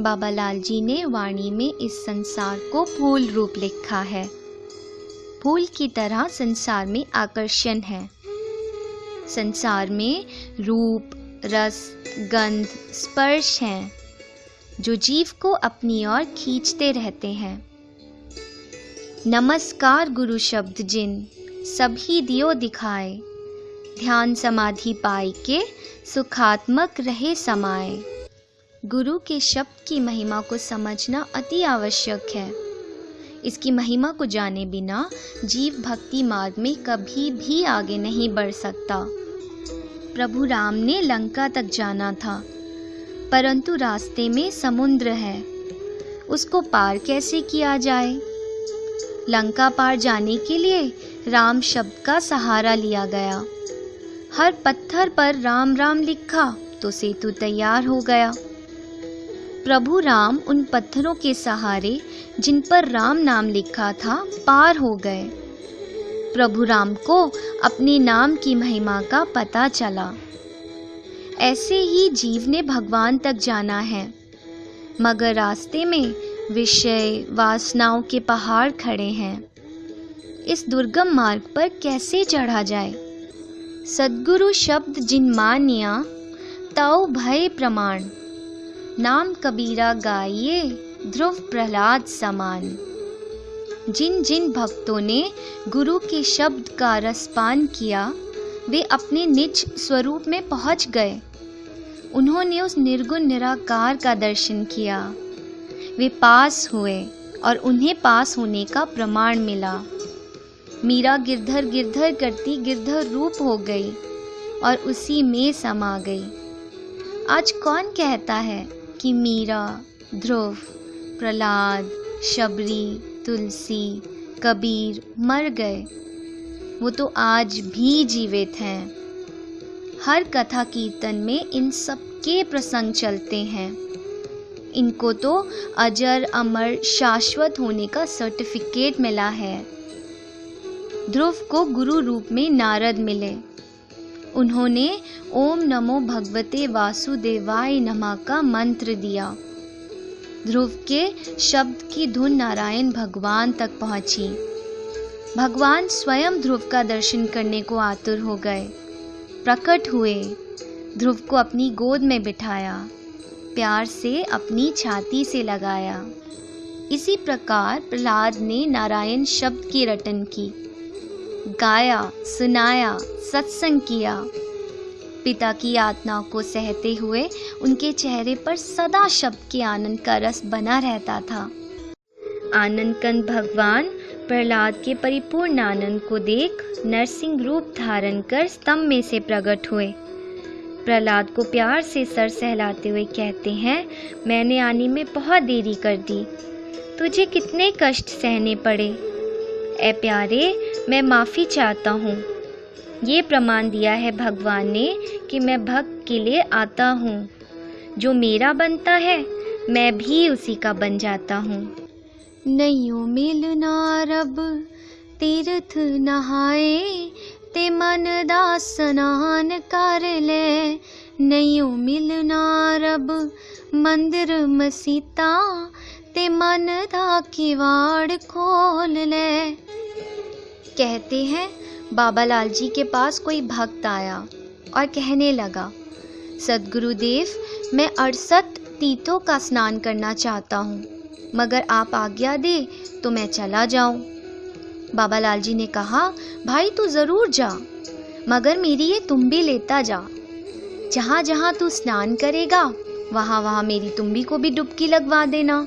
बाबा लाल जी ने वाणी में इस संसार को फूल रूप लिखा है। फूल की तरह संसार में आकर्षण है। संसार में रूप, रस, गंध, स्पर्श हैं जो जीव को अपनी ओर खींचते रहते हैं। नमस्कार गुरु शब्द जिन सभी दियो दिखाए, ध्यान समाधि पाई के सुखात्मक रहे समाए। गुरु के शब्द की महिमा को समझना अति आवश्यक है। इसकी महिमा को जाने बिना जीव भक्ति मार्ग में कभी भी आगे नहीं बढ़ सकता। प्रभु राम ने लंका तक जाना था, परंतु रास्ते में समुद्र है, उसको पार कैसे किया जाए? लंका पार जाने के लिए राम शब्द का सहारा लिया गया। हर पत्थर पर राम राम लिखा तो सेतु तैयार हो गया। प्रभु राम उन पत्थरों के सहारे जिन पर राम नाम लिखा था पार हो गए। प्रभु राम को अपने नाम की महिमा का पता चला। ऐसे ही जीव ने भगवान तक जाना है, मगर रास्ते में विषय वासनाओं के पहाड़ खड़े हैं। इस दुर्गम मार्ग पर कैसे चढ़ा जाए? सद्गुरु शब्द जिन मानिया, तौ भय प्रमाण। नाम कबीरा गाइए, ध्रुव प्रहलाद समान। जिन जिन भक्तों ने गुरु के शब्द का रसपान किया, वे अपने निज स्वरूप में पहुंच गए। उन्होंने उस निर्गुण निराकार का दर्शन किया। वे पास हुए और उन्हें पास होने का प्रमाण मिला। मीरा गिरधर गिरधर करती गिरधर रूप हो गई और उसी में समा गई। आज कौन कहता है कि मीरा, ध्रुव, प्रहलाद, शबरी, तुलसी, कबीर मर गए? वो तो आज भी जीवित हैं। हर कथा कीर्तन में इन सब के प्रसंग चलते हैं। इनको तो अजर अमर शाश्वत होने का सर्टिफिकेट मिला है। ध्रुव को गुरु रूप में नारद मिले। उन्होंने ओम नमो भगवते वासुदेवाय नमः का मंत्र दिया। ध्रुव के शब्द की धुन नारायण भगवान तक पहुंची। भगवान स्वयं ध्रुव का दर्शन करने को आतुर हो गए। प्रकट हुए, ध्रुव को अपनी गोद में बिठाया, प्यार से अपनी छाती से लगाया। इसी प्रकार प्रहलाद ने नारायण शब्द की रटन की, गाया, सुनाया, सत्संग किया। पिता की यातना को सहते हुए उनके चेहरे पर सदा शब्द के आनंद का रस बना रहता था। आनंद कंद भगवान प्रहलाद के परिपूर्ण आनंद को देख नरसिंह रूप धारण कर स्तंभ में से प्रकट हुए। प्रहलाद को प्यार से सर सहलाते हुए कहते हैं, मैंने आने में बहुत देरी कर दी, तुझे कितने कष्ट सहने पड़े। ए प्यारे, मैं माफ़ी चाहता हूँ। ये प्रमाण दिया है भगवान ने कि मैं भक्त के लिए आता हूँ। जो मेरा बनता है मैं भी उसी का बन जाता हूँ। नैयो मिलना रब तीर्थ नहाए, ते मन दा स्नान कर ले। नैयो मिलना रब मंदिर मसीता, ते मन दा किवाड़ खोल ले। कहते हैं बाबा लाल जी के पास कोई भक्त आया और कहने लगा, सद्गुरुदेव, मैं 68 तीर्थों का स्नान करना चाहता हूँ, मगर आप आज्ञा दे तो मैं चला जाऊँ। बाबा लाल जी ने कहा, भाई तू ज़रूर जा, मगर मेरी ये तुम भी लेता जा। जहाँ जहाँ तू स्नान करेगा वहाँ वहाँ मेरी तुम्बी को भी डुबकी लगवा देना।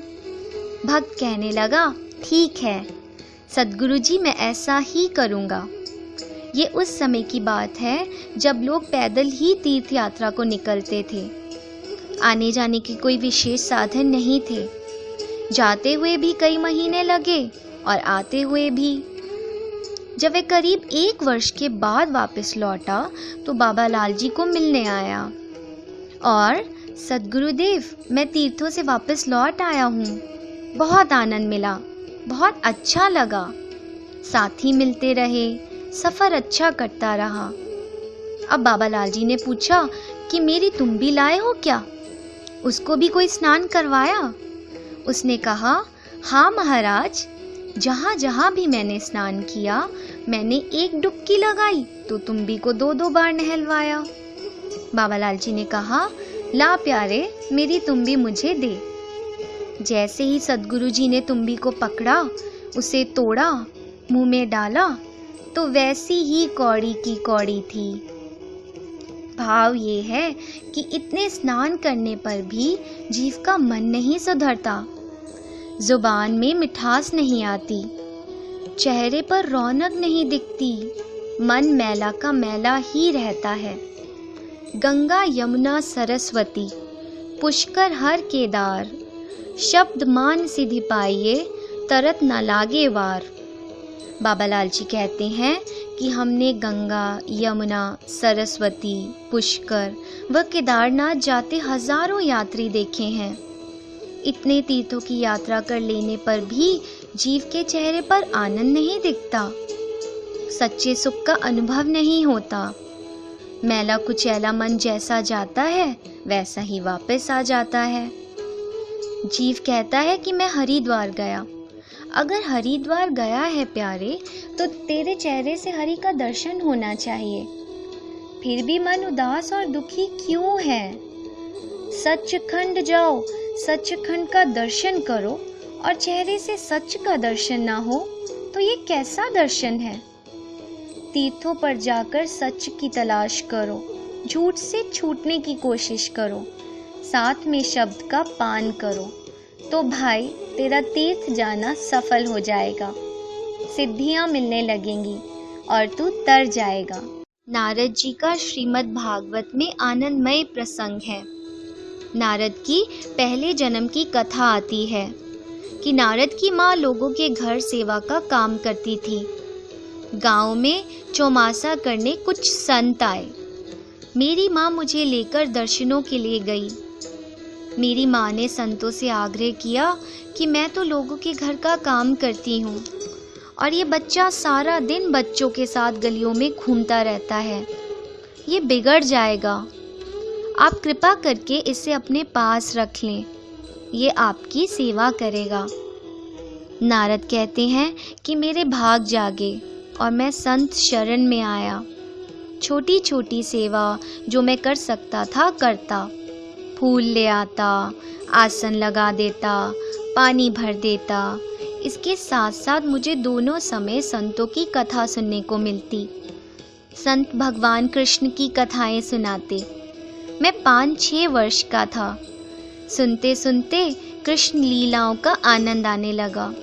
भक्त कहने लगा, ठीक है सद्गुरु जी, मैं ऐसा ही करूँगा। ये उस समय की बात है जब लोग पैदल ही तीर्थ यात्रा को निकलते थे। आने जाने के कोई विशेष साधन नहीं थे। जाते हुए भी कई महीने लगे और आते हुए भी। जब वे करीब 1 वर्ष के बाद वापस लौटा तो बाबा लाल जी को मिलने आया और, सद्गुरुदेव, मैं तीर्थों से वापस लौट आया हूँ, बहुत आनंद मिला, बहुत अच्छा लगा। साथी मिलते रहे, सफ़र अच्छा कटता रहा। अब बाबा लाल जी ने पूछा कि मेरी तुम भी लाए हो क्या? उसको भी कोई स्नान करवाया? उसने कहा, हाँ महाराज, जहाँ जहाँ भी मैंने स्नान किया, मैंने एक डुबकी लगाई तो तुम्बी को 2-2 बार नहलवाया। बाबा लाल जी ने कहा, ला प्यारे, मेरी तुम्बी मुझे दे। जैसे ही सद्गुरु जी ने तुम्बी को पकड़ा, उसे तोड़ा, मुंह में डाला, तो वैसी ही कौड़ी की कौड़ी थी। भाव ये है कि इतने स्नान करने पर भी जीव का मन नहीं सुधरता, जुबान में मिठास नहीं आती, चेहरे पर रौनक नहीं दिखती, मन मैला का मैला ही रहता है। गंगा यमुना सरस्वती पुष्कर हर केदार, शब्द मान सिद्धि पाइए, तरत न लागे वार। बाबा लाल जी कहते हैं कि हमने गंगा, यमुना, सरस्वती, पुष्कर व केदारनाथ जाते हजारों यात्री देखे हैं। इतने तीर्थों की यात्रा कर लेने पर भी जीव के चेहरे पर आनंद नहीं दिखता, सच्चे सुख का अनुभव नहीं होता। मैला कुचैला मन जैसा जाता है वैसा ही वापस आ जाता है। जीव कहता है कि मैं हरिद्वार गया। अगर हरिद्वार गया है प्यारे, तो तेरे चेहरे से हरि का दर्शन होना चाहिए। फिर भी मन उदास और दुखी क्यों है? सचखंड जाओ, सचखंड का दर्शन करो, और चेहरे से सच का दर्शन ना हो तो ये कैसा दर्शन है? तीर्थों पर जाकर सच की तलाश करो, झूठ से छूटने की कोशिश करो, साथ में शब्द का पान करो, तो भाई तेरा तीर्थ जाना सफल हो जाएगा, सिद्धियां मिलने लगेंगी और तू तर जाएगा। नारद जी का श्रीमद् भागवत में आनंदमय प्रसंग है। नारद की पहले जन्म की कथा आती है कि नारद की माँ लोगों के घर सेवा का काम करती थी। गांव में चौमासा करने कुछ संत आए। मेरी माँ मुझे लेकर दर्शनों के लिए गई। मेरी माँ ने संतों से आग्रह किया कि मैं तो लोगों के घर का काम करती हूँ और ये बच्चा सारा दिन बच्चों के साथ गलियों में घूमता रहता है, ये बिगड़ जाएगा। आप कृपा करके इसे अपने पास रख लें, ये आपकी सेवा करेगा। नारद कहते हैं कि मेरे भाग जागे और मैं संत शरण में आया। छोटी छोटी सेवा जो मैं कर सकता था करता। फूल ले आता, आसन लगा देता, पानी भर देता। इसके साथ साथ मुझे दोनों समय संतों की कथा सुनने को मिलती। संत भगवान कृष्ण की कथाएं सुनाते। मैं 5-6 वर्ष का था। सुनते सुनते कृष्ण लीलाओं का आनंद आने लगा।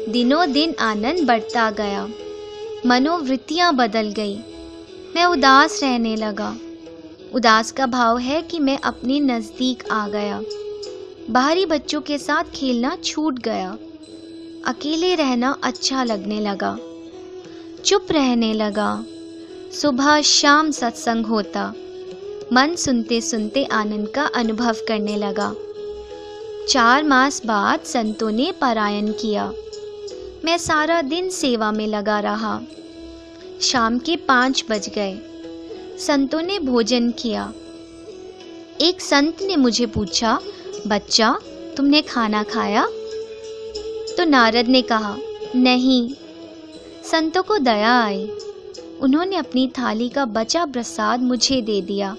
दिनों दिन आनंद बढ़ता गया, मनोवृत्तियां बदल गई। मैं उदास रहने लगा। उदास का भाव है कि मैं अपने नज़दीक आ गया। बाहरी बच्चों के साथ खेलना छूट गया। अकेले रहना अच्छा लगने लगा। चुप रहने लगा। सुबह शाम सत्संग होता। मन सुनते सुनते आनंद का अनुभव करने लगा। 4 मास बाद संतों ने पारायण किया। मैं सारा दिन सेवा में लगा रहा। शाम के 5 बज गए। संतों ने भोजन किया। एक संत ने मुझे पूछा, बच्चा तुमने खाना खाया? तो नारद ने कहा, नहीं। संतों को दया आई। उन्होंने अपनी थाली का बचा प्रसाद मुझे दे दिया,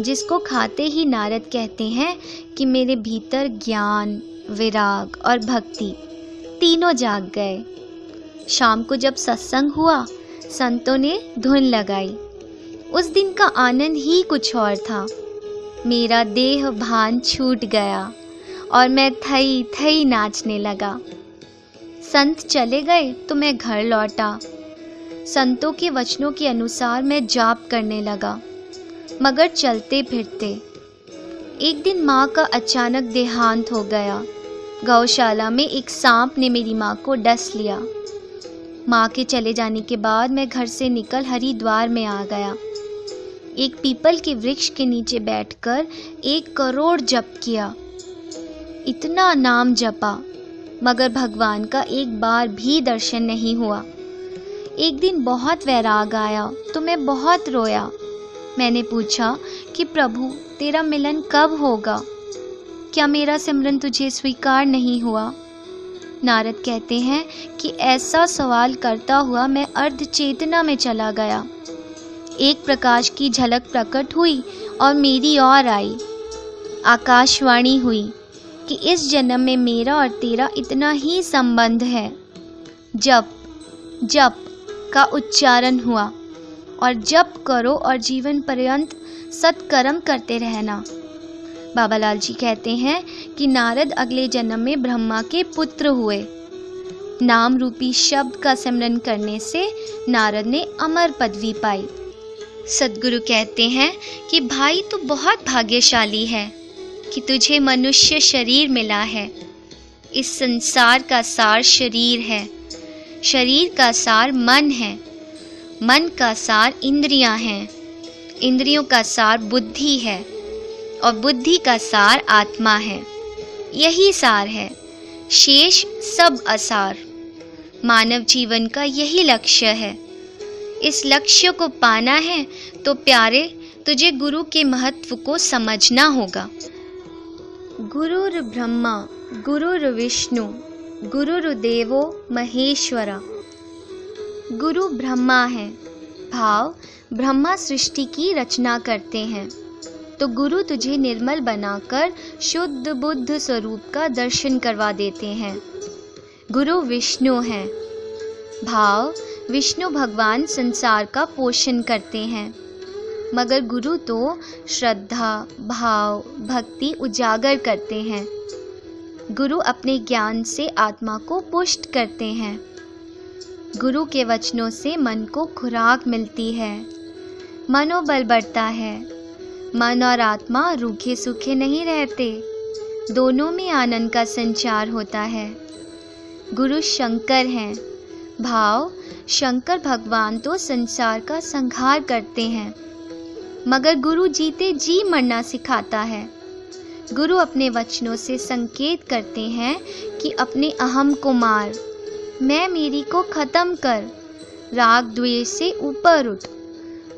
जिसको खाते ही नारद कहते हैं कि मेरे भीतर ज्ञान, विराग और भक्ति तीनों जाग गए। शाम को जब सत्संग हुआ, संतों ने धुन लगाई। उस दिन का आनंद ही कुछ और था। मेरा देह भान छूट गया और मैं थई थई नाचने लगा। संत चले गए तो मैं घर लौटा। संतों के वचनों के अनुसार मैं जाप करने लगा, मगर चलते फिरते। एक दिन माँ का अचानक देहांत हो गया। गौशाला में एक सांप ने मेरी माँ को डस लिया। माँ के चले जाने के बाद मैं घर से निकल हरिद्वार में आ गया। एक पीपल के वृक्ष के नीचे बैठकर 1 करोड़ जप किया। इतना नाम जपा, मगर भगवान का एक बार भी दर्शन नहीं हुआ। एक दिन बहुत वैराग आया तो मैं बहुत रोया। मैंने पूछा कि प्रभु तेरा मिलन कब होगा? क्या मेरा सिमरन तुझे स्वीकार नहीं हुआ? नारद कहते हैं कि ऐसा सवाल करता हुआ मैं अर्ध चेतना में चला गया। एक प्रकाश की झलक प्रकट हुई और मेरी ओर आई। आकाशवाणी हुई कि इस जन्म में मेरा और तेरा इतना ही संबंध है। जप जप का उच्चारण हुआ और जप करो और जीवन पर्यंत सत्कर्म करते रहना। बाबा लाल जी कहते हैं कि नारद अगले जन्म में ब्रह्मा के पुत्र हुए। नाम रूपी शब्द का सिमरन करने से नारद ने अमर पदवी पाई। सद्गुरु कहते हैं कि भाई तू बहुत भाग्यशाली है कि तुझे मनुष्य शरीर मिला है। इस संसार का सार शरीर है, शरीर का सार मन है, मन का सार इंद्रियां हैं, इंद्रियों का सार बुद्धि है और बुद्धि का सार आत्मा है। यही सार है, शेष सब असार। मानव जीवन का यही लक्ष्य है। इस लक्ष्य को पाना है तो प्यारे तुझे गुरु के महत्व को समझना होगा। गुरुर् ब्रह्मा गुरुर् विष्णु गुरुर्देवो महेश्वरा। गुरु ब्रह्मा है, भाव ब्रह्मा सृष्टि की रचना करते हैं, तो गुरु तुझे निर्मल बनाकर शुद्ध बुद्ध स्वरूप का दर्शन करवा देते हैं। गुरु विष्णु हैं, भाव विष्णु भगवान संसार का पोषण करते हैं, मगर गुरु तो श्रद्धा भाव भक्ति उजागर करते हैं। गुरु अपने ज्ञान से आत्मा को पुष्ट करते हैं। गुरु के वचनों से मन को खुराक मिलती है, मनोबल बढ़ता है। मन और आत्मा रूखे सूखे नहीं रहते, दोनों में आनंद का संचार होता है। गुरु शंकर हैं, भाव शंकर भगवान तो संसार का संहार करते हैं, मगर गुरु जीते जी मरना सिखाता है। गुरु अपने वचनों से संकेत करते हैं कि अपने अहम को मार, मैं मेरी को खत्म कर, राग द्वेष से ऊपर उठ,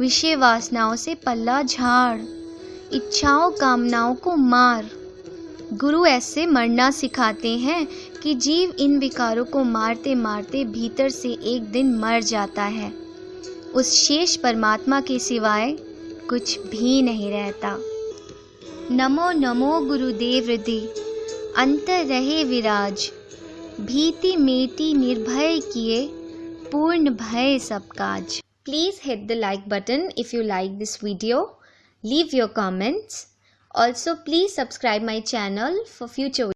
विषय वासनाओं से पल्ला झाड़, इच्छाओं कामनाओं को मार। गुरु ऐसे मरना सिखाते हैं कि जीव इन विकारों को मारते मारते भीतर से एक दिन मर जाता है। उस शेष परमात्मा के सिवाय कुछ भी नहीं रहता। नमो नमो गुरुदेव हृदय, अंतर रहे विराज, भीति मेति निर्भय किए, पूर्ण भय सब काज। Please hit the like button if you like this video. Leave your comments. Also, please subscribe my channel for future videos.